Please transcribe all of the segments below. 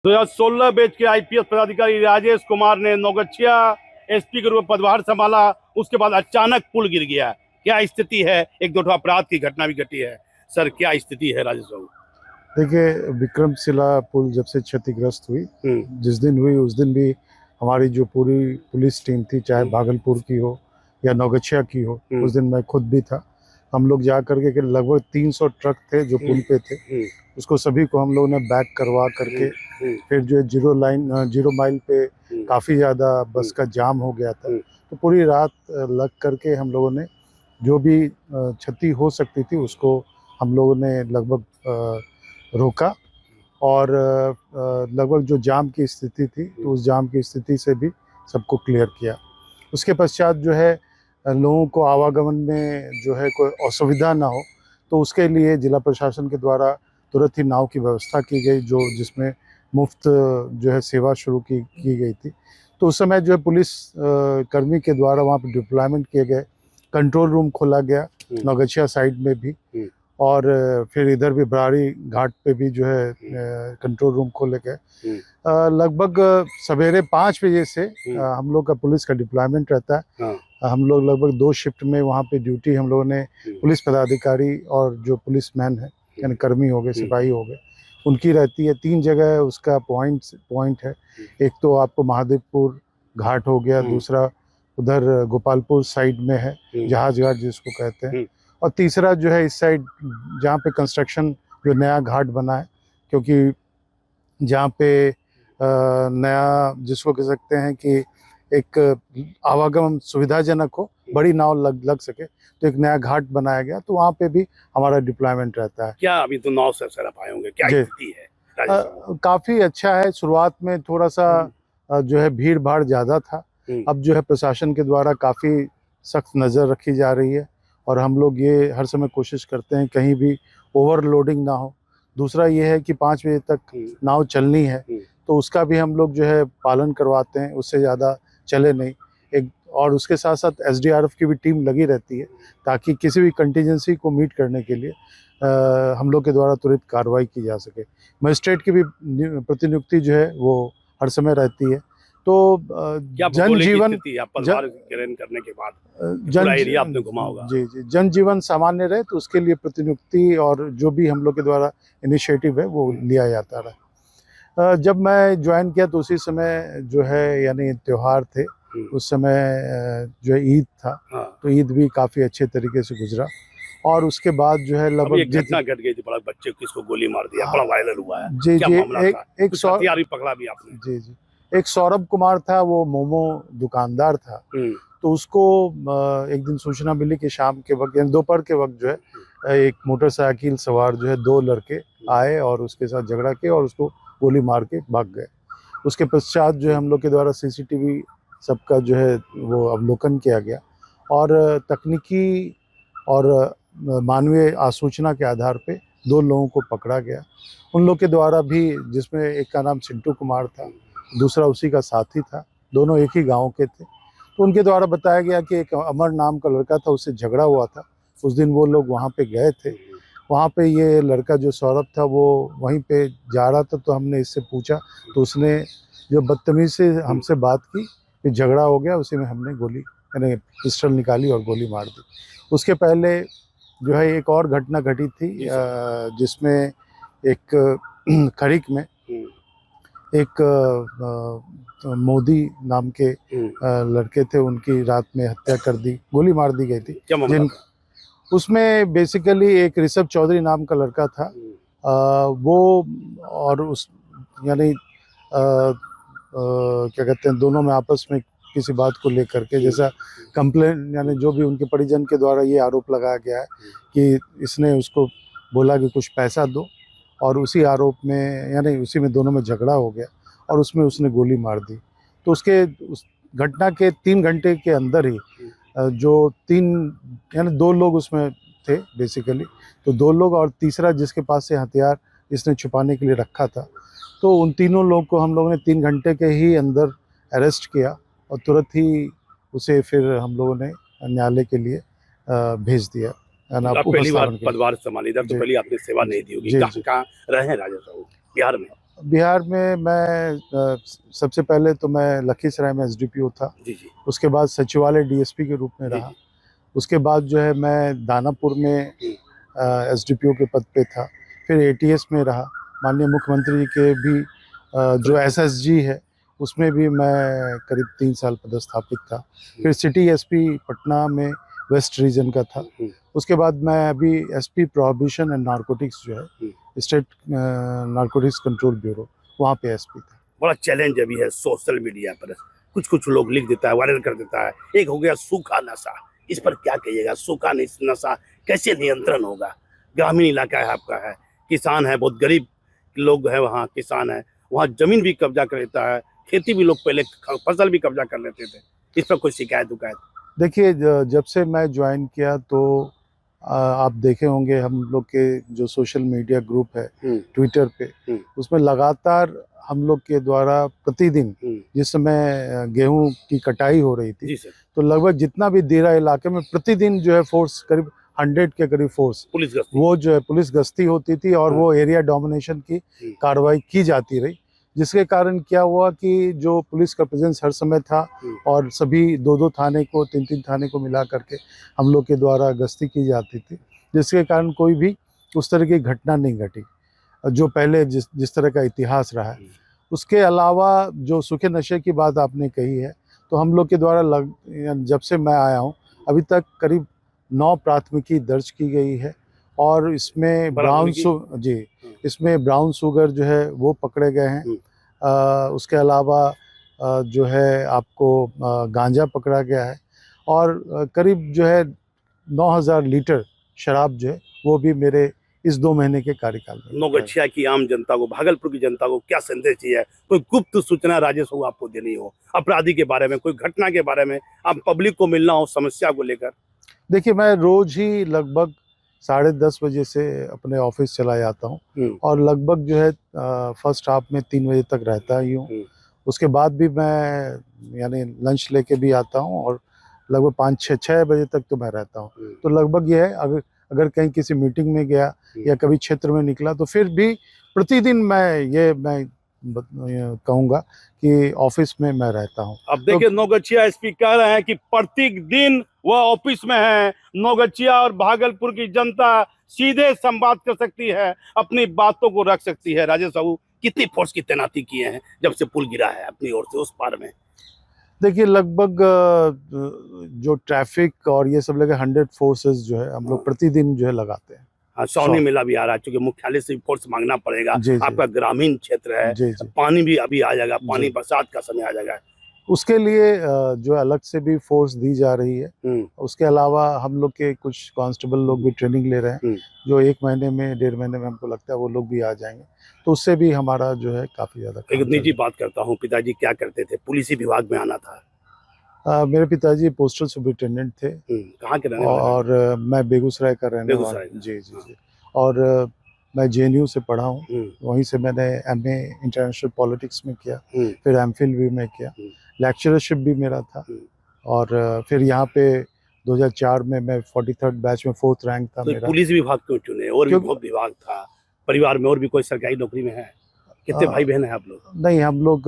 2016 batch के IPS पदाधिकारी राजेश कुमार ने नौगछिया एसपी के रूप में पदभार संभाला। उसके बाद अचानक पुल गिर गया। क्या स्थिति है? एक दो अपराध की घटना भी घटी है। सर, क्या स्थिति है राजेश बाबू? देखिए, विक्रमशिला पुल जब से क्षतिग्रस्त हुई, जिस दिन हुई उस दिन भी हमारी जो पूरी पुलिस टीम थी, चाहे भागलपुर की हो या नौगछिया की हो, उस दिन मैं खुद भी था। हम लोग जा करके कि लगभग 300 ट्रक थे जो पुल पे थे, उसको सभी को हम लोगों ने बैक करवा करके फिर जो जीरो माइल पे काफ़ी ज़्यादा बस का जाम हो गया था, तो पूरी रात लग करके हम लोगों ने जो भी क्षति हो सकती थी उसको हम लोगों ने लगभग रोका। और लगभग जो जाम की स्थिति थी तो उस जाम की स्थिति से भी सबको क्लियर किया। उसके पश्चात जो है लोगों को आवागमन में जो है कोई असुविधा ना हो, तो उसके लिए जिला प्रशासन के द्वारा तुरंत ही नाव की व्यवस्था की गई, जिसमें मुफ्त जो है सेवा शुरू की गई थी। तो उस समय जो है पुलिस कर्मी के द्वारा वहाँ पर डिप्लॉयमेंट किए गए, कंट्रोल रूम खोला गया नौगछिया साइड में भी, और फिर इधर भी बराड़ी घाट पे भी जो है कंट्रोल रूम खोले गए। लगभग सवेरे 5 बजे से हम लोग का पुलिस का डिप्लॉयमेंट रहता है। हम लोग लगभग 2 शिफ्ट में वहाँ पे ड्यूटी हम लोगों ने पुलिस पदाधिकारी और जो पुलिस मैन है, यानी कर्मी हो गए, सिपाही हो गए, उनकी रहती है। 3 जगह उसका पॉइंट है। एक तो आपको महादेवपुर घाट हो गया, दूसरा उधर गोपालपुर साइड में है, जहाज घाट जिसको कहते हैं, और तीसरा जो है इस साइड जहाँ पे कंस्ट्रक्शन जो नया घाट बना है, क्योंकि जहाँ पे नया जिसको कह सकते हैं कि एक आवागमन सुविधाजनक हो, बड़ी नाव लग सके, तो एक नया घाट बनाया गया, तो वहाँ पे भी हमारा डिप्लॉयमेंट रहता है। क्या अभी तो नाव से सर आप आए होंगे, क्या स्थिति है? काफ़ी अच्छा है। शुरुआत में थोड़ा सा जो है भीड़ भाड़ ज़्यादा था। अब जो है प्रशासन के द्वारा काफ़ी सख्त नज़र रखी जा रही है, और हम लोग ये हर समय कोशिश करते हैं कहीं भी ओवरलोडिंग ना हो। दूसरा ये है कि 5 बजे तक नाव चलनी है, तो उसका भी हम लोग जो है पालन करवाते हैं, उससे ज़्यादा चले नहीं। और उसके साथ साथ एसडीआरएफ की भी टीम लगी रहती है, ताकि किसी भी कंटीजेंसी को मीट करने के लिए हम लोग के द्वारा तुरंत कार्रवाई की जा सके। मजिस्ट्रेट की भी प्रतिनियुक्ति जो है वो हर समय रहती है। तो जनजीवन करने के बाद एरिया आपने घुमा होगा। जी, जनजीवन सामान्य रहे, तो उसके लिए प्रतिनियुक्ति और जो भी हम लोग के द्वारा इनिशिएटिव है वो लिया जाता रहा। जब मैं ज्वाइन किया तो उसी समय जो है यानी त्योहार थे, उस समय जो है ईद था, तो ईद भी काफ़ी अच्छे तरीके से गुजरा। और उसके बाद जो है लगभग घटना घट गई थी, बड़ा बच्चे किसको गोली मार दिया, बड़ा वायरल हुआ है। जी, एक पकड़ा भी आपने? जी, एक सौरभ कुमार था, वो मोमो दुकानदार था। तो उसको एक दिन सूचना मिली कि शाम के वक्त यानी दोपहर के वक्त जो है एक मोटरसाइकिल सवार जो है 2 लड़के आए और उसके साथ झगड़ा किया और उसको गोली मार के भाग गए। उसके पश्चात जो है हम लोग के द्वारा सीसीटीवी सबका जो है वो अवलोकन किया गया, और तकनीकी और मानवीय आसूचना के आधार पे 2 लोगों को पकड़ा गया। उन लोग के द्वारा भी, जिसमें एक का नाम चिंटू कुमार था, दूसरा उसी का साथी था, दोनों एक ही गांव के थे। तो उनके द्वारा बताया गया कि एक अमर नाम का लड़का था, उससे झगड़ा हुआ था। उस दिन वो लोग वहाँ पे गए थे। वहाँ पे ये लड़का जो सौरभ था वो वहीं पे जा रहा था, तो हमने इससे पूछा, तो उसने जो बदतमीज़ी से हमसे बात की, फिर झगड़ा हो गया। उसी में हमने गोली यानी पिस्टल निकाली और गोली मार दी। उसके पहले जो है एक और घटना घटी थी, जिसमें एक खरीक में एक मोदी नाम के लड़के थे, उनकी रात में हत्या कर दी, गोली मार दी गई थी। उसमें बेसिकली एक ऋषभ चौधरी नाम का लड़का था, वो और उस यानी क्या कहते हैं, दोनों में आपस में किसी बात को लेकर के, जैसा कंप्लेंट यानी जो भी उनके परिजन के द्वारा ये आरोप लगाया गया है कि इसने उसको बोला कि कुछ पैसा दो, और उसी आरोप में यानी उसी में दोनों में झगड़ा हो गया और उसमें उसने गोली मार दी। तो उस घटना के 3 घंटे के अंदर ही जो 3 यानी 2 लोग उसमें थे बेसिकली, तो 2 लोग और तीसरा जिसके पास से हथियार इसने छुपाने के लिए रखा था, तो उन तीनों लोग को हम लोगों ने 3 घंटे के ही अंदर अरेस्ट किया, और तुरंत ही उसे फिर हम लोगों ने न्यायालय के लिए भेज दिया। पहली बार पदभार संभाली था, तो पहले आपने सेवा नहीं दी होगी। कहाँ रहे राजेश बाबू बिहार में? बिहार में मैं सबसे पहले तो मैं लखीसराय में एसडीपीओ था। जी जी उसके बाद सचिवालय डीएसपी के रूप में जी रहा। उसके बाद जो है मैं दानापुर में एसडीपीओ के पद पे था। फिर एटीएस में रहा। माननीय मुख्यमंत्री जी के भी जो एसएसजी है उसमें भी मैं करीब 3 साल पदस्थापित था। फिर सिटी एसपी पटना में वेस्ट रीजन का था। उसके बाद मैं अभी एसपी प्रोहिबिशन एंड नारकोटिक्स जो है स्टेट नारकोटिक्स कंट्रोल ब्यूरो, वहाँ पे एसपी था। बड़ा चैलेंज अभी है सोशल मीडिया पर, कुछ कुछ लोग लिख देता है, वायरल कर देता है। एक हो गया सूखा नशा, इस पर क्या कहिएगा? सूखा नशा कैसे नियंत्रण होगा? ग्रामीण इलाका है आपका, है किसान है, बहुत गरीब लोग है वहाँ, किसान है वहाँ, जमीन भी कब्जा कर लेता है, खेती भी लोग पहले फसल भी कब्जा कर लेते थे। इस पर कोई शिकायत उकायत? देखिए, जब से मैं ज्वाइन किया तो आप देखे होंगे हम लोग के जो सोशल मीडिया ग्रुप है ट्विटर पे, उसमें लगातार हम लोग के द्वारा प्रतिदिन जिस समय गेहूं की कटाई हो रही थी जी सर, तो लगभग जितना भी दीरा इलाके में प्रतिदिन जो है फोर्स करीब 100 के करीब फोर्स पुलिस गश्ती, वो जो है पुलिस गश्ती होती थी और वो एरिया डोमिनेशन की कार्रवाई की जाती रही, जिसके कारण क्या हुआ कि जो पुलिस का प्रेजेंस हर समय था और सभी 2-2 थाने को 3-3 थाने को मिला करके हम लोग के द्वारा गश्ती की जाती थी, जिसके कारण कोई भी उस तरह की घटना नहीं घटी जो पहले जिस तरह का इतिहास रहा है। उसके अलावा जो सूखे नशे की बात आपने कही है, तो हम लोग के द्वारा जब से मैं आया हूँ अभी तक करीब 9 प्राथमिकी दर्ज की गई है और इसमें इसमें ब्राउन शुगर जो है वो पकड़े गए हैं। उसके अलावा जो है आपको गांजा पकड़ा गया है और करीब जो है 9000 लीटर शराब जो है वो भी मेरे इस 2 महीने के कार्यकाल में। नौगछिया की आम जनता को, भागलपुर की जनता को क्या संदेश चाहिए? कोई गुप्त सूचना राजेश हो आपको देनी हो, अपराधी के बारे में, कोई घटना के बारे में, आप पब्लिक को मिलना हो समस्या को लेकर? देखिए, मैं रोज ही लगभग 10:30 बजे से अपने ऑफिस चला जाता हूँ और लगभग जो है फर्स्ट हाफ में 3 बजे तक रहता ही हूँ। उसके बाद भी मैं यानी लंच लेके भी आता हूँ और लगभग 5-6 बजे तक तो मैं रहता हूँ। तो लगभग ये है अगर कहीं किसी मीटिंग में गया या कभी क्षेत्र में निकला तो फिर भी प्रतिदिन मैं कहूँगा कि ऑफिस में मैं रहता हूँ। अब देखिए तो नौगछिया एसपी कह रहे हैं कि प्रत्येक दिन वह ऑफिस में है। नौगछिया और भागलपुर की जनता सीधे संवाद कर सकती है, अपनी बातों को रख सकती है। राजेश बाबू, कितनी फोर्स की तैनाती किए हैं जब से पुल गिरा है अपनी ओर से उस पार में? देखिए, लगभग जो ट्रैफिक और ये सब लगे 100 फोर्सेस जो है हम लोग प्रतिदिन जो है लगाते हैं। हाँ, सौनी मेला भी आ रहा है, क्योंकि मुख्यालय से फोर्स मांगना पड़ेगा। आपका ग्रामीण क्षेत्र है, पानी भी अभी आ जाएगा, पानी बरसात का समय आ जाएगा, उसके लिए जो अलग से भी फोर्स दी जा रही है। उसके अलावा हम लोग के कुछ कांस्टेबल लोग भी ट्रेनिंग ले रहे हैं, जो 1 महीने में 1.5 महीने में हमको लगता है वो लोग भी आ जाएंगे, तो उससे भी हमारा जो है काफी ज्यादा। एक निजी बात करता हूँ, पिताजी क्या करते थे? पुलिस विभाग में आना था। मेरे पिताजी पोस्टल सुपरिटेंडेंट थे। कहाँ के रहने वाले? और मैं बेगूसराय का रहने वाला। जी। और मैं जेएनयू से पढ़ा हूँ, वहीं से मैंने एमए इंटरनेशनल पॉलिटिक्स में किया, फिर एमफिल भी मैं किया, लेक्चरशिप भी मेरा था और फिर यहाँ पे 2004 में मैं 43rd बैच में 4th रैंक था तो मेरा। पुलिस विभाग क्यों चुने? और भी बहुत विभाग था, परिवार में और भी कोई सरकारी नौकरी में है? कितने भाई बहन है आप लोग? नहीं, हम लोग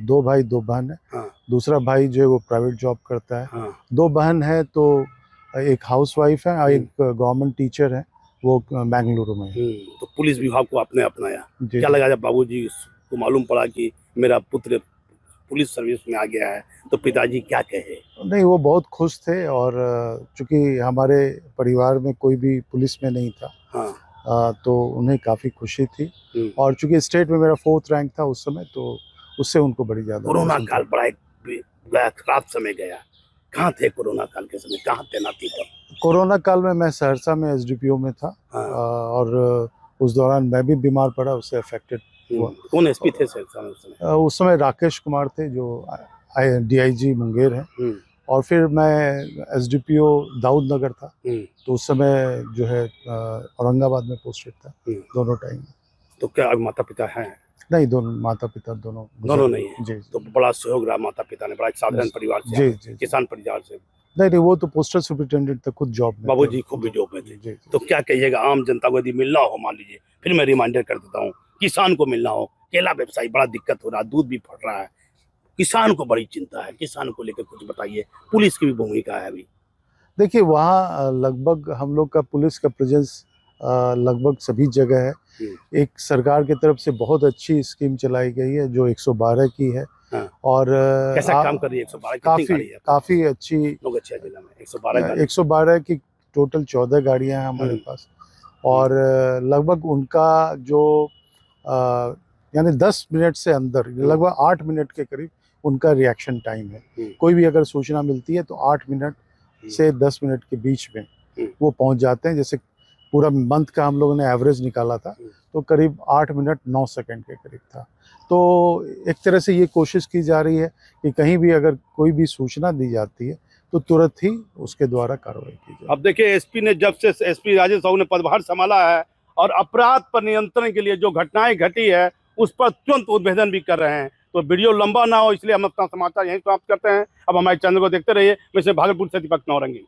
2 भाई 2 बहन है। दूसरा भाई जो है वो प्राइवेट जॉब करता है। 2 बहन है, तो एक हाउसवाइफ है और एक गवर्नमेंट टीचर है, वो बेंगलुरु में। तो पुलिस विभाग को आपने अपनाया, क्या लगा जब बाबूजी को मालूम पड़ा कि मेरा पुत्र पुलिस सर्विस में आ गया है, तो पिताजी क्या कहे? नहीं, वो बहुत खुश थे और चूंकि हमारे परिवार में कोई भी पुलिस में नहीं था, तो उन्हें काफ़ी खुशी थी और चूंकि स्टेट में मेरा 4th रैंक था उस समय, तो उससे उनको बड़ी ज़्यादा। कोरोना काल बड़ा एक खराब समय गया, कहाँ थे कोरोना काल के समय, कहाँ तैनाती था? कोरोना काल में मैं सहरसा में एसडीपीओ में था। और उस दौरान मैं भी बीमार पड़ा, उससे अफेक्टेड हुआ। कौन एसपी थे सहरसा में उस समय? उस समय राकेश कुमार थे, जो डीआईजी मुंगेर हैं। और फिर मैं एसडीपीओ दाऊद नगर था, तो उस समय जो है औरंगाबाद में पोस्टेड था दोनों टाइम। तो क्या माता पिता हैं? नहीं, दोनों माता पिता दोनों नहीं है। जी। तो बड़ा सहयोग रहा माता पिता ने, बड़ा एक साधारण परिवार से, किसान परिवार से। नहीं, वो तो पोस्टल सुपरिटेंडेंट थे, खुद जॉब में। बाबूजी खुद भी जॉब में थे। तो क्या कहिएगा आम जनता को, यदि मिलना हो, मान लीजिए फिर मैं रिमाइंडर कर देता हूँ, किसान को मिलना हो, केला व्यवसायी बड़ा दिक्कत हो रहा है, दूध भी फट रहा है, किसान को बड़ी चिंता है, किसान को लेकर कुछ बताइए, पुलिस की भी भूमिका है अभी। देखिए वहाँ लगभग हम लोग का पुलिस का प्रेजेंस लगभग सभी जगह है। एक सरकार की तरफ से बहुत अच्छी स्कीम चलाई गई है जो 112 की है। हाँ। और कैसा काम कर रही है 112? कितनी गाड़ी है काफ़ी अच्छी। नौगछिया जिला में 112 गाड़ी। 112 की टोटल 14 गाड़ियाँ हैं हमारे पास। और लगभग उनका जो यानी 10 मिनट से अंदर लगभग 8 मिनट के करीब उनका रिएक्शन टाइम है। कोई भी अगर सूचना मिलती है तो 8 मिनट से 10 मिनट के बीच में वो पहुंच जाते हैं। जैसे पूरा मंथ का हम लोगों ने एवरेज निकाला था तो करीब 8 मिनट 9 सेकंड के करीब था। तो एक तरह से ये कोशिश की जा रही है कि कहीं भी अगर कोई भी सूचना दी जाती है तो तुरंत ही उसके द्वारा कार्रवाई की जाए। अब देखिए एसपी ने जब से एसपी राजेश साहू ने पदभार संभाला है और अपराध पर नियंत्रण के लिए जो घटनाएं घटी है उस पर तुरंत उद्भेदन भी कर रहे हैं। तो वीडियो लंबा ना हो इसलिए हम अपना समाचार यहीं समाप्त करते हैं। अब हमारे चैनल को देखते रहिए। मैं भागलपुर से दीपक नौरंगी।